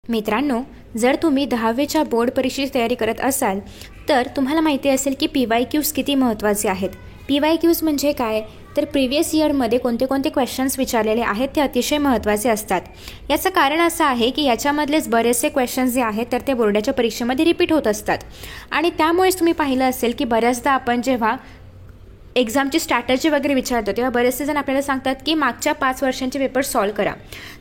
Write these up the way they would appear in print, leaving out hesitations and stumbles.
मित्रांनो, जर तुम्ही 10वीच्या बोर्ड परीक्षेची तयारी करत असाल तर तुम्हाला माहिती असेल की PYQs किती महत्त्वाचे आहेत. PYQs म्हणजे काय, तर प्रिव्हियस इयरमध्ये कोणते कोणते क्वेश्चन्स विचारलेले आहेत ते अतिशय महत्त्वाचे असतात. याचं कारण असं आहे की याच्यामधलेच बरेचसे क्वेश्चन्स जे आहेत तर ते बोर्डाच्या परीक्षेमध्ये रिपीट होत असतात आणि त्यामुळेच तुम्ही पाहिलं असेल की बऱ्याचदा आपण जेव्हा एक्झामची स्ट्रॅटजी वगैरे विचारतो तेव्हा बरेचसे जण आपल्याला सांगतात की मागच्या 5 वर्षांचे पेपर सॉल्व करा.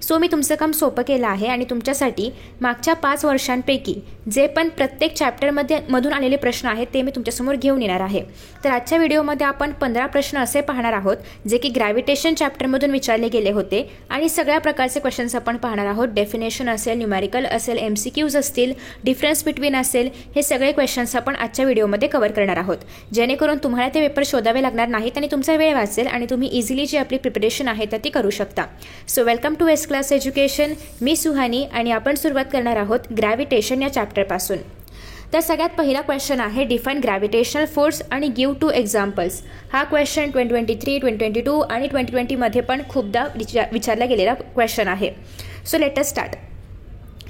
सो मी तुमचं काम सोपं केलं आहे आणि तुमच्यासाठी मागच्या 5 वर्षांपैकी जे पण प्रत्येक मधून आलेले प्रश्न आहेत ते मी तुमच्यासमोर घेऊन येणार आहे. तर आजच्या व्हिडिओमध्ये आपण 15 प्रश्न असे पाहणार आहोत जे की ग्रॅव्हिटेशन चॅप्टरमधून विचारले गेले होते आणि सगळ्या प्रकारचे क्वेश्चन्स आपण पाहणार आहोत. डेफिनेशन असेल, न्यूमेरिकल असेल, MCQs असतील, डिफरन्स बिटवीन असेल, हे सगळे क्वेश्चन्स आपण आजच्या व्हिडिओमध्ये कव्हर करणार आहोत, जेणेकरून तुम्हाला ते पेपर शोधावे लागणार नाहीत आणि तुमचा वेळ वाचेल आणि तुम्ही इझिली जी आपली प्रिपरेशन आहे तर ती करू शकता. So welcome to S class education. मी सुहानी आणि आपण सुरुवात करणार आहोत ग्रॅव्हिटेशन या चॅप्टरपासून. तर सगळ्यात पहिला क्वेश्चन आहे डिफाईन ग्रॅव्हिटेशनल फोर्स आणि गिव्ह 2 एक्झाम्पल्स. हा क्वेश्चन 2023, 2022 आणि 2020 मध्ये पण खूपदा विचारला गेलेला क्वेश्चन आहे. So let us start.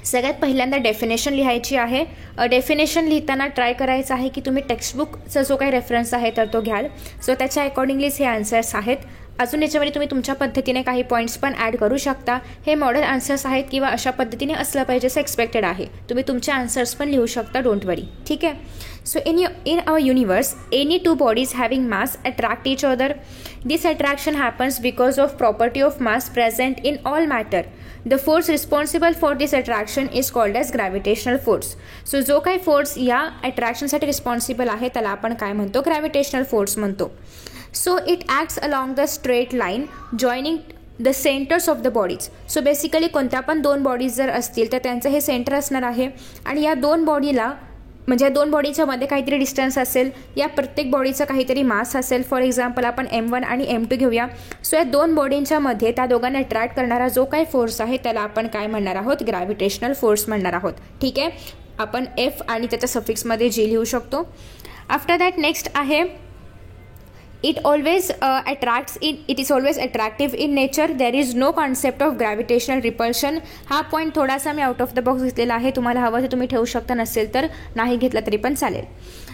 सगळ्यात पहिल्यांदा डेफिनेशन लिहायची आहे. डेफिनेशन लिहिताना ट्राय करायचं आहे की तुम्ही टेक्स्टबुकचा जो काही रेफरन्स आहे तर तो घ्याल. सो त्याच्या अकॉर्डिंगलीच हे आन्सर्स आहेत. अजून याच्यामध्ये तुम्ही तुमच्या पद्धतीने काही पॉईंट्स पण ॲड करू शकता. हे मॉडेल आन्सर्स आहेत किंवा अशा पद्धतीने असलं पाहिजे असं एक्सपेक्टेड आहे. तुम्ही तुमचे आन्सर्स पण लिहू शकता, डोंट वरी. ठीक आहे. So in our universe, any two bodies having mass attract each other. This attraction happens because of property of mass present in all matter. The force responsible for this attraction is called as gravitational force. So जो काही force या अट्रॅक्शनसाठी responsible आहे त्याला आपण काय म्हणतो, gravitational force म्हणतो. So it acts along the straight line joining the centres of the bodies. So basically कोणत्या पण 2 बॉडीज जर असतील तर त्यांचं हे सेंटर असणार आहे आणि या 2 बॉडीला म्हणजे 2 बॉडीच्या मध्ये काहीतरी डिस्टन्स असेल, या प्रत्येक बॉडीचा काहीतरी मास असेल. फॉर एक्झाम्पल आपण M1 आणि M2 घेऊया. सो या 2 बॉडींच्या मध्ये त्या दोघांना अट्रॅक्ट करणारा जो काही फोर्स आहे त्याला आपण काय म्हणणार आहोत, ग्रॅव्हिटेशनल फोर्स म्हणणार आहोत. ठीक आहे. आपण F आणि त्याच्या सफिक्समध्ये G लिहू शकतो. आफ्टर दॅट नेक्स्ट आहे it is always attractive in nature. There is no concept of gravitational repulsion. हा पॉईंट थोडासा me out of the box घेतलेला आहे. तुम्हाला हवं तर तुम्ही ठेवू शकता, नसेल तर नाही घेतला तरी पण चालेल.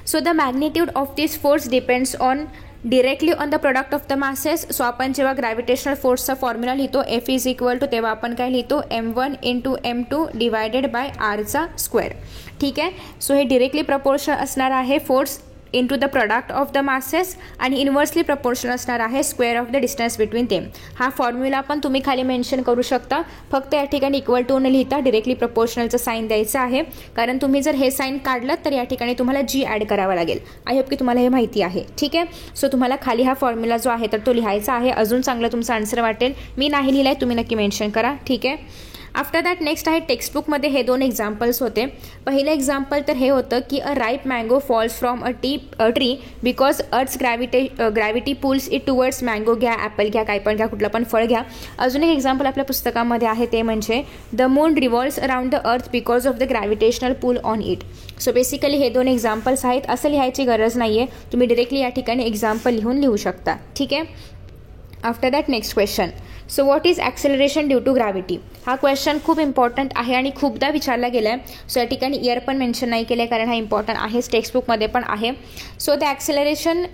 So the magnitude of this force depends on directly on the product of the masses. So आपण जेव्हा ग्रॅव्हिटेशनल फोर्सचा फॉर्म्युला लिहितो F इज इक्वल टू, तेव्हा आपण काय लिहितो, M1 into M2 divided by R square. ठीक आहे. सो हे डिरेक्टली प्रपोर्शनल असणार आहे force into the product of the masses आणि इन्व्हर्सली प्रपोर्शनल असणार आहे square of the distance between them. हा फॉर्म्युला पण तुम्ही खाली मेन्शन करू शकता. फक्त या ठिकाणी इक्वल टू न लिहिता डिरेक्टली प्रपोर्शनलचं साईन द्यायचं आहे, कारण तुम्ही जर हे साईन काढलं तर या ठिकाणी तुम्हाला G ॲड करावा लागेल. आय होप की तुम्हाला हे माहिती आहे. ठीक आहे. सो तुम्हाला खाली हा फॉर्म्युला जो आहे तर तो लिहायचा आहे. अजून चांगलं तुमचं आन्सर वाटेल. मी नाही लिहिला आहे, तुम्ही नक्की मेन्शन करा. ठीक आहे. आफ्टर दॅट नेक्स्ट आहे टेक्स्टबुकमध्ये हे 2 एक्झाम्पल्स होते. पहिलं एक्झाम्पल तर हे होतं की a ripe mango falls from a tree because earth's gravity pulls it towards. Mango घ्या, ॲपल घ्या, काही पण घ्या, कुठलं पण फळ घ्या. अजून एक एक्झाम्पल आपल्या पुस्तकामध्ये आहे ते म्हणजे the moon revolves around the earth because of the gravitational pull on it. So basically हे 2 एक्झाम्पल्स आहेत. असं लिहायची गरज नाही आहे, तुम्ही डिरेक्टली या ठिकाणी एक्झाम्पल लिहू शकता. ठीक आहे. After that next question. So what is acceleration due to gravity. हा क्वेश्चन खूप इम्पॉर्टंट आहे आणि खूपदा विचारला गेला आहे. सो या ठिकाणी इयर पण मेन्शन नाही केलं आहे कारण हा इम्पॉर्टंट आहेच, टेक्स्टबुकमध्ये पण आहे. So the acceleration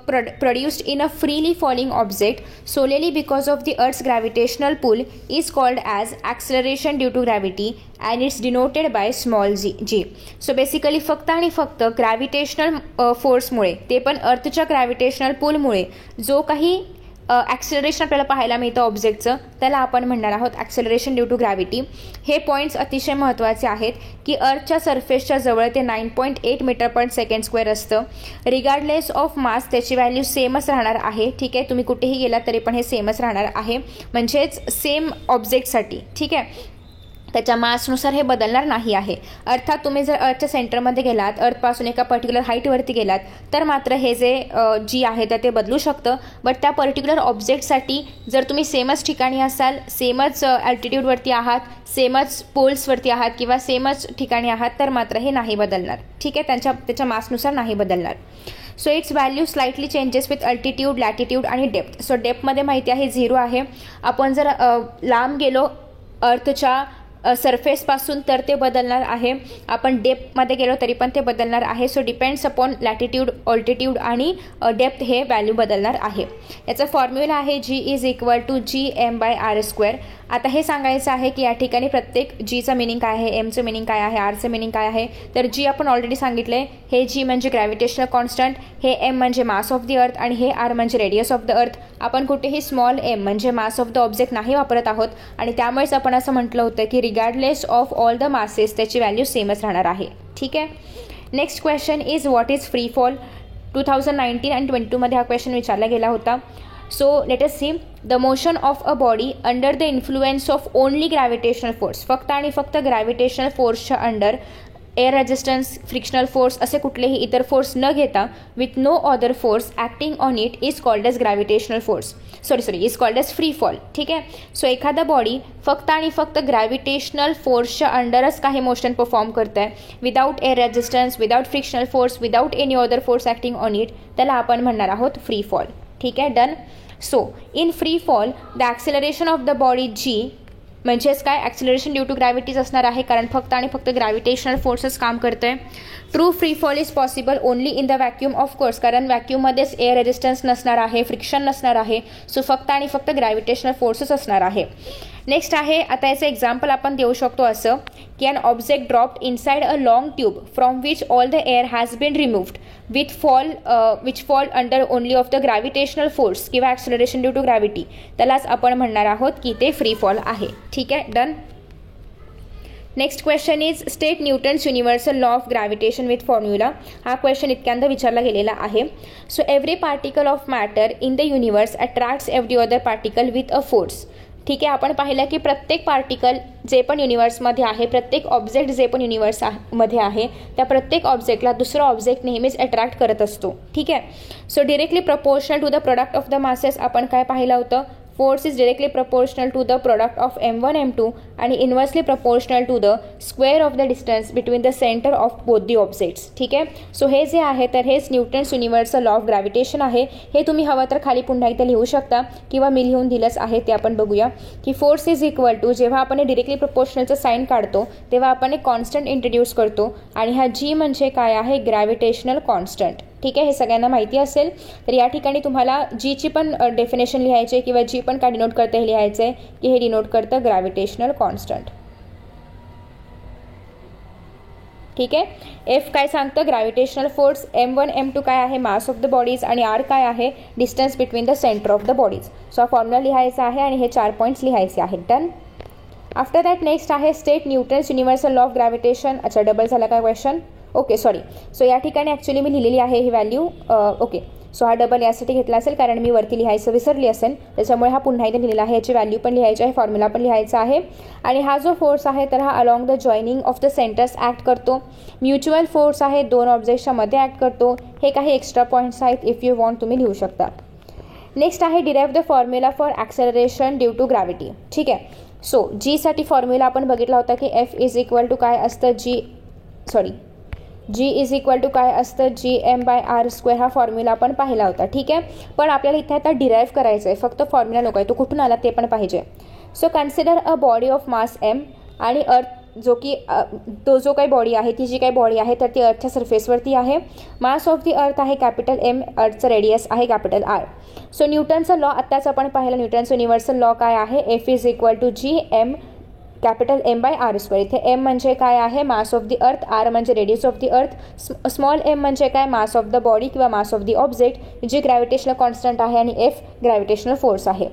produced in a freely falling object solely because of the earth's gravitational pull is called as acceleration due to gravity and it's denoted by small g. So basically फक्त आणि फक्त gravitational फोर्समुळे, ते पण अर्थच्या gravitational पुलमुळे जो काही acceleration आपल्याला पाहायला मिळतं ऑब्जेक्टचं त्याला आपण म्हणणार आहोत ॲक्सेलरेशन ड्यू टू ग्रॅव्हिटी. हे पॉईंट्स अतिशय महत्त्वाचे आहेत की अर्थच्या सरफेसच्या जवळ ते 9.8 मीटर पर सेकंड स्क्वेअर असतं. रिगार्डलेस ऑफ मास त्याची व्हॅल्यू सेमच राहणार आहे. ठीक आहे. तुम्ही कुठेही गेलात तरी पण हे सेमच राहणार आहे, म्हणजेच सेम ऑब्जेक्टसाठी. ठीक आहे. त्याच्या मासनुसार हे बदलणार नाही आहे. अर्थात तुम्ही जर अर्थच्या सेंटरमध्ये गेलात, अर्थपासून एका पर्टिक्युलर हाईटवरती गेलात तर मात्र हे जे G आहे तर ते बदलू शकतं. बट त्या पर्टिक्युलर ऑब्जेक्टसाठी जर तुम्ही सेमच ठिकाणी असाल, सेमच ॲल्टिट्यूडवरती आहात, सेमच पोल्सवरती आहात किंवा सेमच ठिकाणी आहात तर मात्र हे नाही बदलणार. ठीक आहे. त्याच्या मासनुसार नाही बदलणार. So it's value slightly changes with altitude, latitude आणि डेप्थ. सो डेप्थमध्ये माहिती आहे 0 आहे. आपण जर लांब गेलो अर्थच्या सरफेसपासून तर ते बदलणार आहे, आपण डेप्थमध्ये गेलो तरी पण ते बदलणार आहे. सो डिपेंड्स अपॉन लॅटिट्यूड, ऑल्टिट्यूड आणि डेप्थ हे व्हॅल्यू बदलणार आहे. याचा फॉर्म्युला आहे G=GM/r². आता हे सांगायचं आहे की या ठिकाणी प्रत्येक जीचं मिनिंग काय आहे, एमचं मिनिंग काय आहे, आरचं मिनिंग काय आहे. तर जी आपण ऑलरेडी सांगितले, हे जी म्हणजे ग्रॅव्हिटेशनल कॉन्स्टंट, हे एम म्हणजे मास ऑफ द अर्थ आणि हे आर म्हणजे रेडियस ऑफ द अर्थ. आपण कुठेही स्मॉल एम म्हणजे मास ऑफ द ऑब्जेक्ट नाही वापरत आहोत आणि त्यामुळेच आपण असं म्हटलं होतं की regardless of all the masses त्याची व्हॅल्यू सेमच राहणार आहे. ठीक आहे. Next question is what is free fall. 2019 आणि 22 मध्ये हा क्वेश्चन विचारला गेला होता. So let us see the motion of a body under the influence of only gravitational force. फक्त आणि फक्त ग्रॅव्हिटेशनल फोर्सच्या under, air resistance, frictional force असे कुठलेही इतर फोर्स न घेता, with no other force acting on it is called as gravitational force. Is called as free fall. ठीक आहे. सो एखादा बॉडी फक्त आणि फक्त ग्रॅव्हिटेशनल फोर्सच्या अंडरच काही मोशन परफॉर्म करत आहे, without air resistance, without frictional force, without any other force acting on it, त्याला आपण म्हणणार आहोत फ्री फॉल. ठीक आहे. Done. So in free fall the acceleration of the body जी म्हणजेच काय, ॲक्सिलरेशन ड्यू टू ग्रॅव्हिटीज असणार आहे, कारण फक्त आणि फक्त ग्रॅव्हिटेशनल फोर्सच काम करतं आहे. True free fall is possible only in the vacuum of course, कारण व्हॅक्यूममध्येच एअर रेजिस्टन्स नसणार आहे, फ्रिक्शन नसणार आहे. सो फक्त आणि फक्त ग्रॅव्हिटेशनल फोर्सच असणार आहे. नेक्स्ट आहे, आता याचं एक्झाम्पल आपण देऊ शकतो असं की an object dropped inside a long tube from which all the air has been removed which fall under only of the gravitational force किंवा ॲक्सिलरेशन ड्यू टू ग्रॅव्हिटी, त्यालाच आपण म्हणणार आहोत की ते फ्री फॉल आहे. ठीक आहे. Done. Next question is state Newton's universal law of gravitation with formula. हा क्वेश्चन इतक्यांदा विचारला गेलेला आहे. So every particle of matter in the universe attracts every other particle with a force. ठीक आहे. आपण पाहिलं की प्रत्येक पार्टिकल जे पण युनिव्हर्समध्ये आहे, प्रत्येक ऑब्जेक्ट जे पण युनिव्हर्समध्ये आहे, त्या प्रत्येक ऑब्जेक्टला दुसरा ऑब्जेक्ट नेहमीच अट्रॅक्ट करत असतो. ठीक आहे. So directly proportional to the product of the masses आपण काय पाहिलं होतं, force is directly proportional to the product of m1 m2 आणि inversely proportional to the square of the distance between the centre of both the objects. ठीक आहे. So हे जे आहे तर हेच Newton's universal law of gravitation आहे. हे तुम्ही हवं तर खाली पुन्हा एकदा लिहू शकता किंवा मी लिहून दिलंच आहे ते आपण बघूया की फोर्स इज इक्वल टू, जेव्हा आपण डिरेक्टली प्रपोर्शनलचं साईन काढतो तेव्हा आपण एक कॉन्स्टंट इंट्रोड्यूस करतो आणि हा जी म्हणजे काय आहे, ग्रॅव्हिटेशनल कॉन्स्टंट. ठीक आहे. हे सगळ्यांना माहिती असेल. तर या ठिकाणी तुम्हाला जीची पण डेफिनेशन लिहायची आहे किंवा जी पण काय डिनोट करतं हे लिहायचं आहे की हे डिनोट करतं ग्रॅव्हिटेशनल कॉन्स्टंट. ठीक आहे. एफ काय सांगतं, ग्रॅव्हिटेशनल फोर्स, m1 m2 काय आहे, मास ऑफ द बॉडीज आणि आर काय आहे, distance between the centre of the bodies. So हा फॉर्म्युला लिहायचा आहे आणि हे 4 पॉईंट्स लिहायचे आहेत. डन. आफ्टर दॅट नेक्स्ट आहे state Newton's universal law of gravitation. अच्छा, डबल झाला काय क्वेश्चन. Okay, sorry. सो या ठिकाणी ॲक्च्युली मी लिहिलेली आहे ही व्हॅल्यू. ओके. सो हा डबल यासाठी घेतला असेल कारण मी वरती लिहायचं विसरली असेल, त्याच्यामुळे हा पुन्हा एकदा लिहिलेला आहे. याची व्हॅल्यू पण लिहायची आहे, फॉर्म्युला पण लिहायचा आहे. आणि हा जो फोर्स आहे तर हा along the joining of the centres act करतो. म्युच्युअल फोर्स आहे, दोन ऑब्जेक्ट्सच्या मध्ये ॲक्ट करतो. हे काही एक्स्ट्रा पॉईंट्स आहेत, इफ यू वॉन्ट तुम्ही लिहू शकता. नेक्स्ट आहे derive the formula for acceleration due to gravity. ठीक आहे. सो जीसाठी फॉर्म्युला आपण बघितला होता की एफ इज इक्वल टू काय असतं, जी इज इक्वल टू काय असतं, GM/r². हा फॉर्म्युला आपण पाहिला होता. ठीक आहे. पण आपल्याला इथे आता डिराईव्ह करायचं आहे, फक्त फॉर्म्युला नको आहे, तो कुठून आला ते पण पाहिजे. So consider a body of mass m आणि अर्थ जो की तो जो काही बॉडी आहे, ती जी काही बॉडी आहे तर ती अर्थच्या सरफेसवरती आहे. मास ऑफ दी अर्थ आहे कॅपिटल M, अर्थचं रेडियस आहे कॅपिटल R. सो न्यूटनचं लॉ आत्ताच आपण पाहिलं, न्यूटनचं युनिव्हर्सल लॉ काय आहे, F is equal to GM capital M/r². इथे M म्हणजे काय आहे, मास ऑफ दी अर्थ, R म्हणजे रेडियस ऑफ दी अर्थ, स्मॉल m म्हणजे काय, मास ऑफ द बॉडी किंवा mass of the object, G gravitational constant आहे आणि F ग्रॅव्हिटेशनल फोर्स आहे.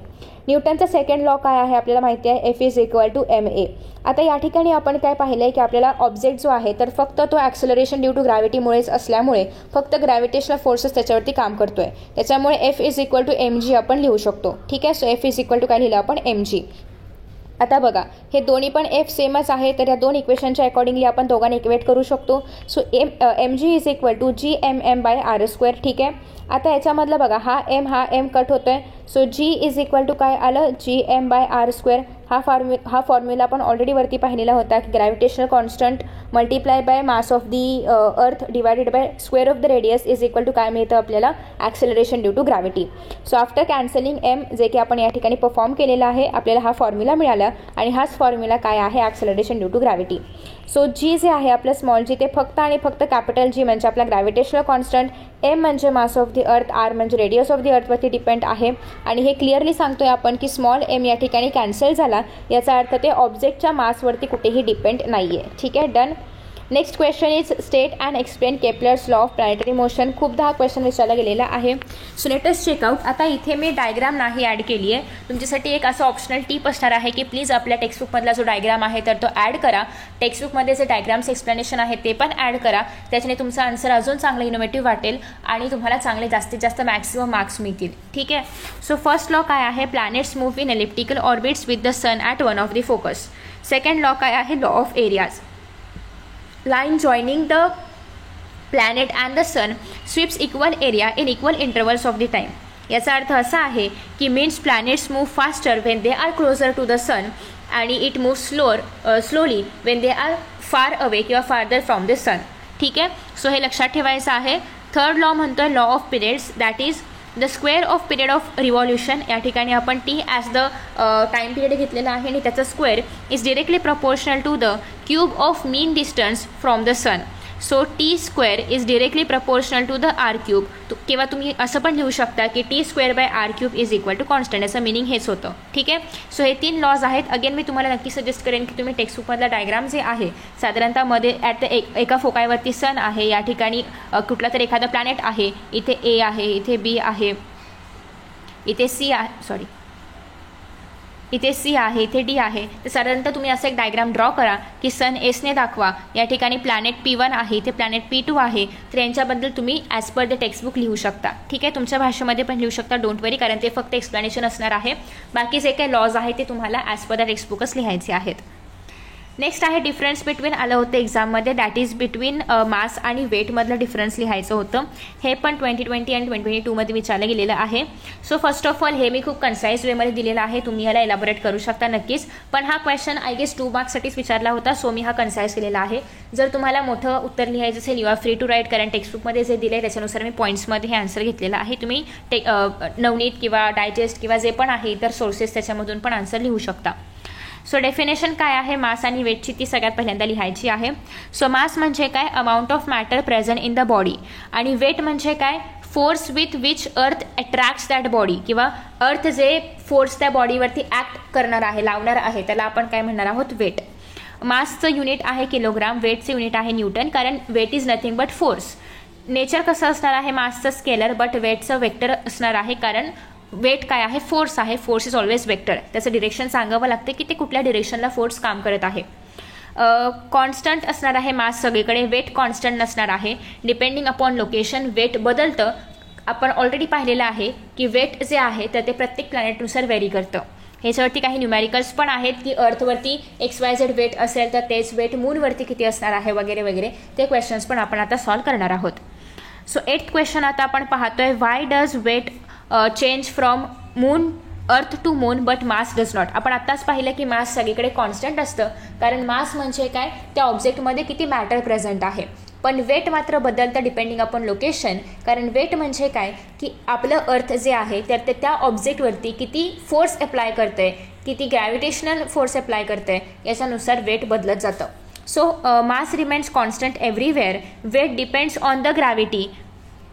न्यूटनचा सेकंड लॉ काय आहे आपल्याला माहिती आहे, F is equal to ma. आता या ठिकाणी आपण काय पाहिलं आहे की आपल्याला ऑब्जेक्ट जो आहे तर फक्त तो ॲक्सेलरेशन ड्यू टू ग्रॅव्हिटीमुळेच असल्यामुळे फक्त ग्रॅव्हिटेशनल फोर्सेस त्याच्यावरती काम करतो आहे, त्याच्यामुळे F is equal to mg आपण लिहू शकतो. ठीक आहे. So F is equal to काय लिहिलं आपण, mg. आता बघा, हे दोन्ही पण F सेमच आहे, तर या दोन इक्वेशनच्या अकॉर्डिंगली आपण दोघांना इक्वेट करू शकतो. So mg is equal to GMM/r². ठीक आहे. आता याच्यामधलं बघा, हा m कट होतो आहे. So g is equal to काय आलं, GM/r². हा फॉर्म्युला आपण ऑलरेडी वरती पाहिलेला होता की gravitational constant multiply by mass of the earth divided by square of the radius is equal to काय मिळतं आपल्याला, acceleration due to gravity. So after cancelling M, जे की आपण या ठिकाणी परफॉर्म केलेला आहे, आपल्याला हा फॉर्म्युला मिळाला आणि हाच फॉर्म्युला काय आहे, acceleration due to gravity. So g जे आहे आपलं स्मॉल जी, ते फक्त आणि फक्त कॅपिटल जी म्हणजे आपला ग्रॅव्हिटेशनल कॉन्स्टंट, एम म्हणजे मास ऑफ दी अर्थ, आर म्हणजे रेडियस ऑफ दी अर्थवरती डिपेंड आहे. आणि हे क्लिअरली सांगतोय आपण की स्मॉल एम या ठिकाणी कॅन्सल झाला, याचा अर्थ ते ऑब्जेक्टच्या मासवरती कुठेही डिपेंड नाही आहे. ठीक आहे, done. Next question is state and explain Kepler's law of planetary motion. खूपदा हा क्वेश्चन विचारला गेलेला आहे. So let us check out. आता इथे मी डायग्राम नाही ॲड केली आहे. तुमच्यासाठी एक असं ऑप्शनल टिप असणार आहे की प्लीज आपल्या टेक्स्टबुकमधला जो डायग्राम आहे तर तो ॲड करा. टेक्स्टबुकमध्ये जे डायग्राम्स एक्सप्लेनेशन आहे ते पण ॲड करा. त्याच्याने तुमचा आन्सर अजून चांगलं इनोव्हेटिव्ह वाटेल आणि तुम्हाला चांगले जास्तीत जास्त मॅक्सिमम मार्क्स मिळतील. ठीक आहे. सो फर्स्ट लॉ काय आहे, planets move in elliptical orbits with the sun at one of the focus. Second law काय आहे, law of areas. Line joining the planet and the sun sweeps equal area in equal intervals of the time. याचा अर्थ असा आहे की means planets move faster when they are closer to the sun आणि it move slowly when they are far away किंवा farther from the sun. ठीक आहे. So हे लक्षात ठेवायचं आहे. थर्ड लॉ म्हणतोय law of periods, that is the square of period of revolution. या ठिकाणी आपण T as the time period घेतलेला आहे आणि त्याचा square is directly proportional to the cube of mean distance from the sun. So T square is directly proportional to the R cube. किंवा तुम्ही असं पण लिहू शकता की T square by R cube is equal to constant. याचं meaning हेच होतं. ठीक आहे. सो हे 3 लॉज आहेत. अगेन मी तुम्हाला नक्की सजेस्ट करेन की तुम्ही टेक्स्टबुकमधला डायग्राम जे आहे साधारणतः मध्ये ॲट द एका फोकायवरती सन आहे, या ठिकाणी कुठला तरी एखादा प्लॅनेट आहे, इथे ए आहे, इथे बी आहे, इथे सी आहे, इथे सी आहे, इथे डी आहे. तर साधारणतः तुम्ही असं एक डायग्राम ड्रॉ करा की सन एसने दाखवा, या ठिकाणी प्लॅनेट P1 आहे, इथे प्लॅनेट P2 आहे. तर यांच्याबद्दल तुम्ही ॲज पर द टेक्स्टबुक लिहू शकता. ठीक आहे. तुमच्या भाषेमध्ये पण लिहू शकता, डोंट वरी, कारण ते फक्त एक्सप्लेनेशन असणार आहे. बाकी जे काही लॉज आहे ते तुम्हाला ॲज पर द टेक्स्टबुकच लिहायचे आहेत. नेक्स्ट आहे डिफरन्स बिटवीन, आलं होतं एक्झाममध्ये, दॅट इज बिटवीन मास आणि वेटमधलं डिफरन्स लिहायचं होतं. हे पण 2020 आणि 2022मध्ये विचारलं गेलेलं आहे. सो फर्स्ट ऑफ ऑल हे मी खूप कन्साईज वेमध्ये दिलेलं आहे. तुम्ही याला एलॅबोरेट करू शकता नक्कीच, पण हा क्वेश्चन आय गेस 2 मार्क्ससाठीच विचारला होता. सो मी हा कन्साईज केलेला आहे. जर तुम्हाला मोठं उत्तर लिहायचं असेल you are free to write, कारण टेक्स्टबुकमध्ये जे दिले त्याच्यानुसार मी पॉईंट्समध्ये हे आन्सर घेतलेलं आहे. तुम्ही नवनीत किंवा डायजेस्ट किंवा जे पण आहे इतर सोर्सेस त्याच्यामधून पण आन्सर लिहू शकता. सो डेफिनेशन काय आहे मास आणि वेटची ती सगळ्यात पहिल्यांदा लिहायची आहे. सो मास म्हणजे काय, amount of matter present in the body, आणि वेट म्हणजे काय, फोर्स विथ विच अर्थ अट्रॅक्ट्स दॅट बॉडी, किंवा अर्थ जे फोर्स त्या बॉडीवरती ॲक्ट करणार आहे, लावणार आहे, त्याला आपण काय म्हणणार आहोत, वेट. मासचं युनिट आहे किलोग्राम, वेटचं युनिट आहे न्यूटन, कारण weight is nothing but force. Nature कसं असणार आहे मासचं, स्केलर, बट वेटचं वेक्टर असणार आहे, कारण वेट काय आहे, फोर्स आहे. Force is always vector. त्याचं डिरेक्शन सांगावं लागते की ते कुठल्या डिरेक्शनला फोर्स काम करत आहे. कॉन्स्टंट असणार आहे मास सगळीकडे, वेट कॉन्स्टंट नसणार आहे. डिपेंडिंग अपॉन लोकेशन वेट बदलतं. आपण ऑलरेडी पाहिलेलं आहे की वेट जे आहे तर ते प्रत्येक प्लॅनेटनुसार व्हेरी करतं. ह्याच्यावरती काही न्यूमॅरिकल्स पण आहेत की अर्थवरती XYZ वेट असेल तर तेच वेट मूनवरती किती असणार आहे वगैरे वगैरे. ते क्वेश्चन्स पण आपण आता सॉल्व करणार आहोत. सो 8th क्वेश्चन आता आपण पाहतोय, why does weight change from moon earth to moon but mass does not. आपण आत्ताच पाहिलं की मास सगळीकडे कॉन्स्टंट असतं, कारण मास म्हणजे काय, त्या ऑब्जेक्टमध्ये किती मॅटर प्रेझेंट आहे. पण वेट मात्र बदलतं डिपेंडिंग अपॉन लोकेशन, कारण वेट म्हणजे काय की आपलं अर्थ जे आहे तर ते त्या ऑब्जेक्टवरती किती फोर्स अप्लाय करते, किती ग्रॅव्हिटेशनल फोर्स अप्लाय करते, याच्यानुसार वेट बदलत जातं. So mass remains constant everywhere, weight depends on the gravity.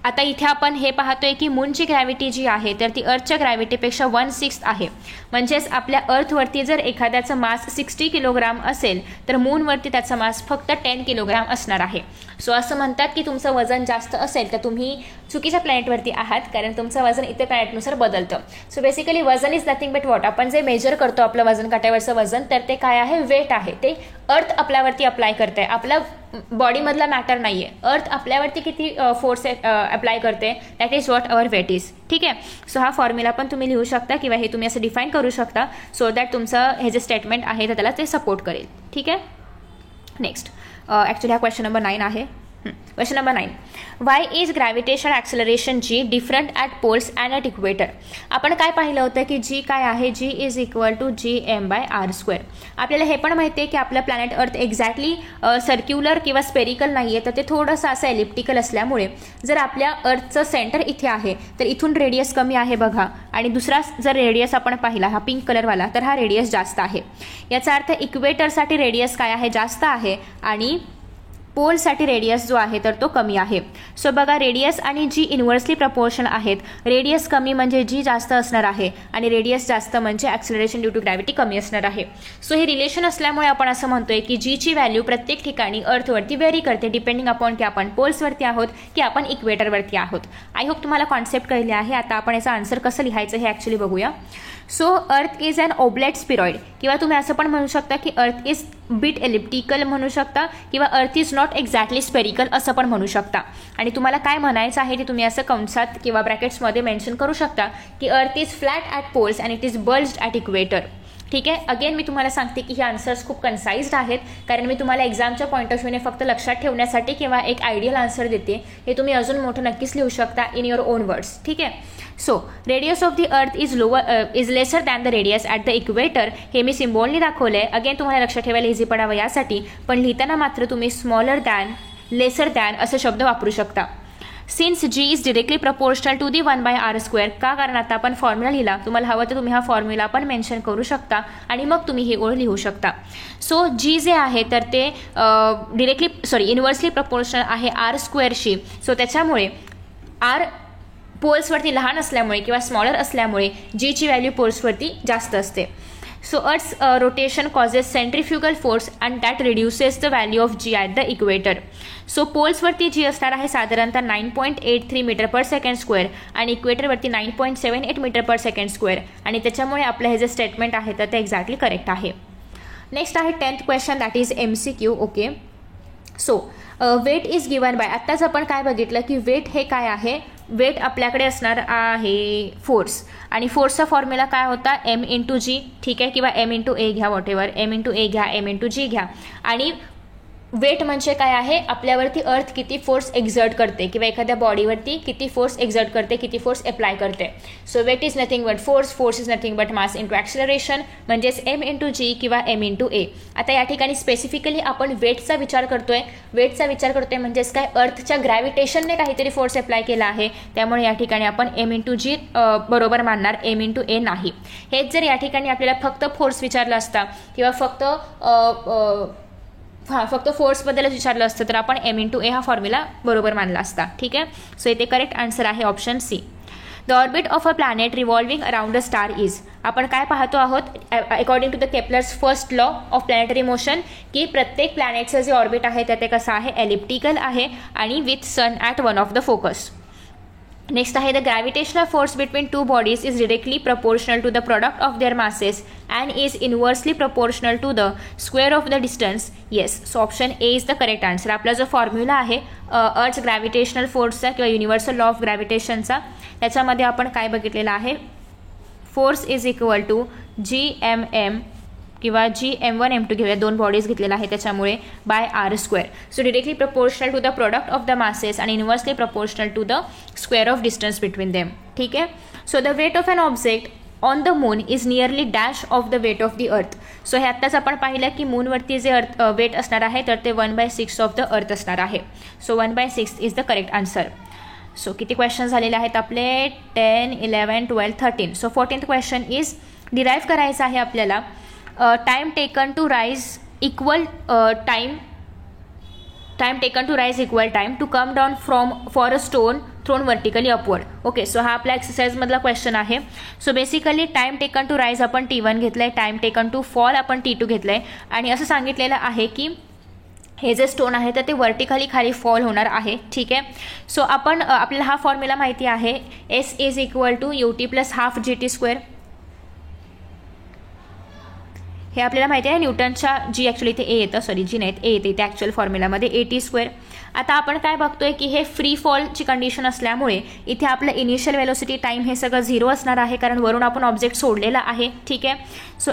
आता इथे आपण हे पाहतोय की मूनची ग्रॅव्हिटी जी आहे तर ती अर्थच्या ग्रॅव्हिटीपेक्षा 1/6 आहे. म्हणजेच आपल्या अर्थवरती जर एखाद्याचं मास 60 किलोग्राम असेल तर मूनवरती त्याचा मास फक्त 10 किलोग्राम असणार आहे. सो असं म्हणतात की तुमचं वजन जास्त असेल तर तुम्ही चुकीच्या प्लॅनेटवरती आहात, कारण तुमचं वजन इतर प्लॅनेटनुसार बदलतं. सो बेसिकली वजन इज नथिंग बट वॉट. आपण जे मेजर करतो आपलं वजन काट्यावरचं वजन, तर ते काय आहे, वेट आहे. ते अर्थ आपल्यावरती अप्लाय करते, आपल्या बॉडीमधला मॅटर नाही आहे. अर्थ आपल्यावरती किती फोर्स अप्लाय करते, that is what our weight is. ठीक आहे. सो हा फॉर्म्युला पण तुम्ही लिहू शकता किंवा हे तुम्ही असं डिफाईन करू शकता, सो दॅट तुमचं हे जे स्टेटमेंट आहे तर त्याला ते सपोर्ट करेल. ठीक आहे. नेक्स्ट ॲक्च्युली हा क्वेश्चन नंबर 9 आहे. Question number 9. Why is gravitation acceleration g different at poles and at equator. आपण काय पाहिलं होतं की जी काय आहे, जी इज इक्वल टू GM/r². आपल्याला हे पण माहिती आहे की आपलं प्लॅनेट अर्थ एक्झॅक्टली सर्क्युलर किंवा स्पेरिकल नाही आहे, तर ते थोडंसं असं एलिप्टिकल असल्यामुळे जर आपल्या अर्थचं सेंटर इथे आहे तर इथून रेडियस कमी आहे बघा, आणि दुसरा जर रेडियस आपण पाहिला हा पिंक कलरवाला तर हा रेडियस जास्त आहे. याचा अर्थ इक्वेटरसाठी रेडियस काय आहे, जास्त आहे, आणि पोलसाठी रेडियस जो आहे तर तो कमी आहे. सो बघा, रेडियस आणि जी इन्व्हर्सली प्रपोर्शन आहेत. रेडियस कमी म्हणजे जी जास्त असणार आहे आणि रेडियस जास्त म्हणजे ॲक्सेलरेशन ड्यू टू ग्रॅव्हिटी कमी असणार आहे. सो हे रिलेशन असल्यामुळे आपण असं म्हणतोय की जीची व्हॅल्यू प्रत्येक ठिकाणी अर्थवरती व्हेरी करते डिपेंडिंग अपॉन की आपण पोल्सवरती आहोत की आपण इक्वेटरवरती आहोत. आय होप तुम्हाला कॉन्सेप्ट कळले आहे. आता आपण याचा आन्सर कसं लिहायचं हे ॲक्च्युली बघूया. So earth is an oblate स्पिरॉइड, किंवा तुम्ही असं पण म्हणू शकता की अर्थ इज बिट एलिप्टिकल म्हणू शकता, किंवा earth is not exactly spherical असं पण म्हणू शकता. आणि तुम्हाला काय म्हणायचं आहे ते तुम्ही असं कंसात किंवा ब्रॅकेट्समध्ये मेन्शन करू शकता की earth is flat at poles and it is bulged at equator. ठीक आहे. अगेन मी तुम्हाला सांगते की हे आन्सर्स खूप कन्साइज्ड आहेत, कारण मी तुम्हाला एक्झामच्या पॉईंट ऑफ व्ह्यूने फक्त लक्षात ठेवण्यासाठी किंवा एक आयडियल आन्सर देते. हे तुम्ही अजून मोठं नक्कीच लिहू शकता इन युअर ओन वर्ड्स. ठीक आहे. So radius of the earth is lesser than the radius at the equator. हे मी सिम्बॉलनी दाखवलं आहे. अगेन तुम्हाला लक्षात ठेवायला इझी पडावं यासाठी, पण लिहिताना मात्र तुम्ही स्मॉलर दॅन, लेसर दॅन असे शब्द वापरू शकता. Since g is directly proportional to the 1/r². का? कारण आता आपण फॉर्म्युला लिहिला. तुम्हाला हवं तर तुम्ही हा फॉर्म्युला पण मेन्शन करू शकता आणि मग तुम्ही ही ओळ लिहू शकता. सो जी जे आहे तर ते इन्व्हर्सली प्रपोर्शनल आहे r²शी. सो त्याच्यामुळे आर पोल्सवरती लहान असल्यामुळे किंवा स्मॉलर असल्यामुळे जीची व्हॅल्यू पोल्सवरती जास्त असते. So earth's rotation causes centrifugal force and that reduces the value of g at the equator. So पोल्सवरती जी असणार आहे साधारणतः 9.83 मीटर पर सेकंड स्क्वेअर आणि इक्वेटरवरती 9.78 मीटर पर सेकंड स्क्वेअर, आणि त्याच्यामुळे आपलं हे जे स्टेटमेंट आहे तर ते एक्झॅक्टली करेक्ट आहे. नेक्स्ट आहे 10th question, that is MCQ. Okay. So weight is given by, आत्ताच आपण काय बघितलं की वेट हे काय आहे, वेट आपल्याकडे असणार आहे फोर्स, आणि फोर्सचा फॉर्म्युला काय होता M×G. ठीक आहे, किंवा M×A घ्या, वॉटेवर M×A घ्या, M×G घ्या. आणि वेट म्हणजे काय आहे, आपल्यावरती अर्थ किती फोर्स एक्झर्ट करते किंवा एखाद्या बॉडीवरती किती फोर्स एक्झर्ट करते, किती फोर्स अप्लाय करते. So weight is nothing but force, force is nothing but mass into acceleration, म्हणजेच M×G किंवा M×A. आता या ठिकाणी स्पेसिफिकली आपण वेटचा विचार करतोय. वेटचा विचार करतोय म्हणजेच काय, अर्थच्या ग्रॅव्हिटेशनने काहीतरी फोर्स अप्लाय केला आहे, त्यामुळे या ठिकाणी आपण M×G बरोबर मानणार, M×A नाही. हेच जर या ठिकाणी आपल्याला फक्त फोर्स विचारला असता किंवा फक्त फोर्सबद्दलच विचारलं असतं तर आपण M×A हा फॉर्म्युला बरोबर मानला असता. ठीक आहे. सो इथे करेक्ट आन्सर आहे option C. The orbit of a planet revolving around a star is. आपण काय पाहतो आहोत, according to the Kepler's first law of planetary motion, की प्रत्येक प्लॅनेटचं जे ऑर्बिट आहे ते कसं आहे, एलिप्टिकल आहे आणि with sun at one of the focus. Next आहे the gravitational force between two bodies is directly proportional to the product of their masses and is inversely proportional to the square of the distance. Yes. So option A is the correct answer. आपला जो formula आहे अर्थ gravitational फोर्सचा किंवा universal law of ग्रॅव्हिटेशनचा, त्याच्यामध्ये आपण काय बघितलेलं आहे, force is equal to GM किंवा M1 M2 घेऊया, दोन बॉडीज घेतलेला आहे त्याच्यामुळे by r². So directly proportional to the product of the masses आणि inversely proportional to the square of distance between them. ठीक आहे. So the weight of an object on the moon is nearly dash of the weight of the earth. So हे आत्ताच आपण पाहिलं की मूनवरती जे weight असणार आहे तर ते 1/6 ऑफ द अर्थ असणार आहे. So 1/6 is the correct answer. So किती क्वेश्चन झालेले आहेत आपले, 10, 11, 12, 13. So 14th question is derive करायचं आहे आपल्याला time taken to rise equal time taken to rise equal time to come down for a stone thrown vertically upward. Okay. So हा आपला एक्सरसाइजमधला क्वेश्चन आहे. So basically time taken to rise आपण T1 घेतलं आहे, टाइम टेकन टू फॉल आपण T2 घेतलं आहे, आणि असं सांगितलेलं आहे की हे जे स्टोन आहे तर ते वर्टिकली खाली फॉल होणार आहे. ठीक आहे. सो आपल्याला हा फॉर्म्युला माहिती आहे, S is equal to UT + ½ GT². हे आपल्याला माहिती आहे न्यूटनच्या, जी ॲक्च्युली इथे जी नाहीत A येते इथे ॲक्च्युअल फॉर्म्युलामध्ये AT². आता आपण काय बघतोय की हे फ्री फॉलची कंडिशन असल्यामुळे इथे आपलं इनिशियल वेलोसिटी टाइम हे सगळं 0 असणार आहे, कारण वरून आपण ऑब्जेक्ट सोडलेला आहे. ठीक आहे. सो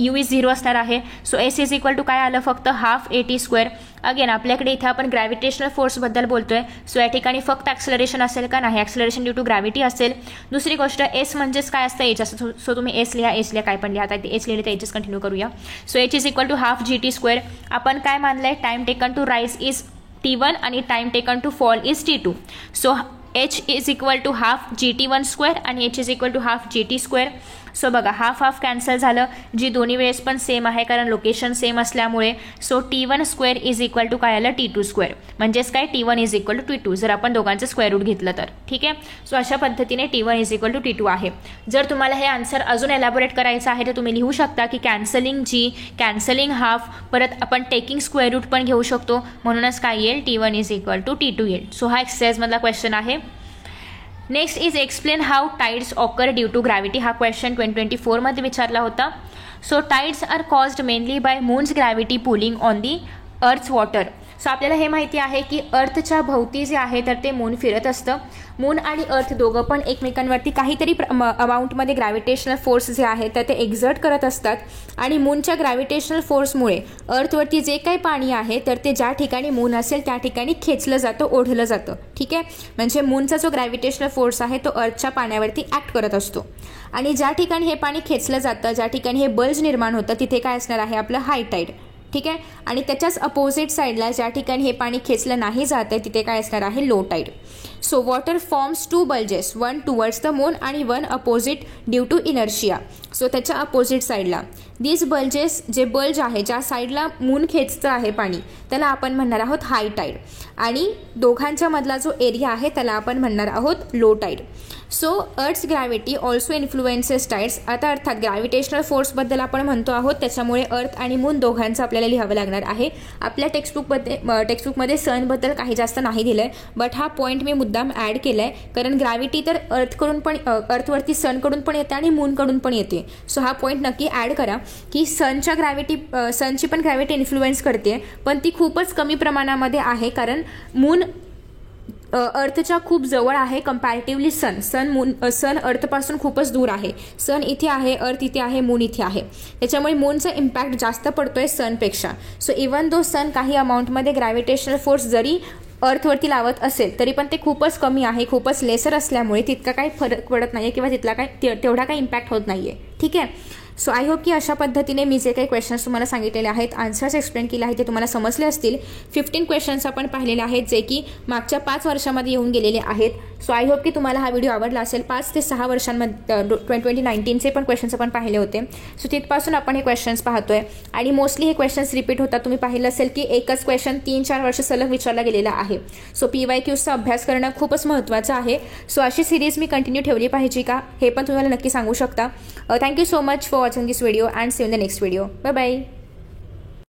U इज 0 असणार आहे. So S is equal to काय आलं, फक्त ½ AT². अगेन आपल्याकडे इथे आपण ग्रॅव्हिटेशनल फोर्सबद्दल बोलतोय. सो या ठिकाणी फक्त ॲक्सलरेशन असेल का? नाही, ॲक्सलरेशन ड्यू टू ग्रॅव्हिटी असेल. दुसरी गोष्ट एस म्हणजेच काय असतं? एच असतं. सो तुम्ही एस लिहा काय पण लिहा. आता एच लिहिले तर एचच कंटिन्यू करूया. So H is equal to half GT². आपण काय मानलंय? Time taken to rise is T1 आणि time taken to fall is T2. So H is equal to half GT1² आणि H is equal to half GT². सो बघा half cancel झालं, g दोन्ही वेळेस पण सेम आहे कारण लोकेशन सेम असल्यामुळे. So T1² is equal to काय आलं? T2². म्हणजेच काय? T1 is equal to T2 जर आपण दोघांचं स्क्वेअर रूट घेतलं तर. ठीक आहे. सो अशा पद्धतीने T1 is equal to T2 आहे. जर तुम्हाला हे आन्सर अजून एलॅबोरेट करायचं आहे तर तुम्ही लिहू शकता की कॅन्सलिंग हाफ, परत आपण टेकिंग स्क्वेअर रूट पण घेऊ शकतो. म्हणूनच काय येईल? T1 is equal to T2 येईल. सो हा एक्सरसाइजमधला क्वेश्चन आहे. Next is explain how tides occur due to gravity. हा क्वेश्चन 2024 मध्ये विचारला होता. So tides are caused mainly by moon's gravity pulling on the earth's water. So आपल्याला हे माहिती आहे की अर्थच्या भोवती जे आहे तर ते मून फिरत असतं. मून आणि अर्थ दोघं पण एकमेकांवरती काहीतरी अमाऊंटमध्ये ग्रॅव्हिटेशनल फोर्स जे आहे तर ते एक्झर्ट करत असतात आणि मूनच्या ग्रॅव्हिटेशनल फोर्समुळे अर्थवरती जे काही पाणी आहे तर ते ज्या ठिकाणी मून असेल त्या ठिकाणी खेचलं जातं, ओढलं जातं. ठीक आहे. म्हणजे मूनचा जो ग्रॅव्हिटेशनल फोर्स आहे तो अर्थच्या पाण्यावरती ॲक्ट करत असतो आणि ज्या ठिकाणी हे पाणी खेचलं जातं, ज्या ठिकाणी हे बल्ज निर्माण होतं तिथे काय असणार आहे? आपलं हाय टाईड. ठीक आहे. आणि त्याच्याच अपोजिट साईडला ज्या ठिकाणी हे पाणी खेचलं नाही जात आहे तिथे काय असणार आहे? Low tide. So water forms 2 bulges, one towards the moon आणि one opposite due to inertia. So त्याच्या अपोजिट साईडला दीज बल्जेस, जे बल्ज आहे ज्या साईडला मून खेचतं आहे पाणी त्याला आपण म्हणणार आहोत हाय टाईड आणि दोघांच्या मधला जो एरिया आहे त्याला आपण म्हणणार आहोत low tide. So earth's gravity also influences tides. आता अर्थात ग्रॅव्हिटेशनल फोर्सबद्दल आपण म्हणतो आहोत त्याच्यामुळे अर्थ आणि मून दोघांचं आपल्याला लिहावं लागणार आहे. आपल्या टेक्स्टबुकमध्ये सनबद्दल काही जास्त नाही दिलं आहे, बट हा पॉईंट मी मुद्दाम ॲड केला आहे कारण ग्रॅव्हिटी तर अर्थवरती सनकडून पण येते आणि मूनकडून पण येते. सो हा पॉईंट नक्की ॲड करा की सनची पण ग्रॅव्हिटी इन्फ्लुएन्स करते पण ती खूपच कमी प्रमाणामध्ये आहे कारण मून अर्थच्या खूप जवळ आहे कंपॅरेटिव्हली सन अर्थपासून खूपच दूर आहे. सन इथे आहे, अर्थ इथे आहे, मून इथे आहे. त्याच्यामुळे मूनचा इम्पॅक्ट जास्त पडतोय सनपेक्षा. सो इवन दो सन काही अमाऊंटमध्ये ग्रॅव्हिटेशनल फोर्स जरी अर्थवरती लावत असेल तरी पण ते खूपच कमी आहे, खूपच लेसर असल्यामुळे तितका काही फरक पडत नाही आहे किंवा तिथला तेवढा काही इम्पॅक्ट होत नाही आहे. ठीक आहे. सो आय होप की अशा पद्धतीने मी जे काही क्वेश्चन्स तुम्हाला सांगितलेले आहेत, आन्सर्स एक्सप्लेन केले आहेत ते तुम्हाला समजले असतील. 15 क्वेश्चन्स आपण पाहिलेले आहेत जे की मागच्या 5 वर्षामध्ये येऊन गेलेले आहेत. सो आय होप की तुम्हाला हा व्हिडिओ आवडला असेल. 5 ते 6 वर्षांमध्ये 2019चे पण क्वेश्चन्स आपण पाहिले होते. सो तिथपासून आपण हे क्वेश्चन्स पाहतोय आणि मोस्टली हे क्वेश्चन्स रिपीट होतात. तुम्ही पाहिलं असेल की एकच क्वेश्चन 3-4 वर्ष सलग विचारला गेलेला आहे. सो PYQचा अभ्यास करणं खूपच महत्त्वाचं आहे. सो अशी सिरीज मी कंटिन्यू ठेवली पाहिजे का हे पण तुम्हाला नक्की सांगू शकता. Thank you so much for watching this video and see you in the next video. Bye bye.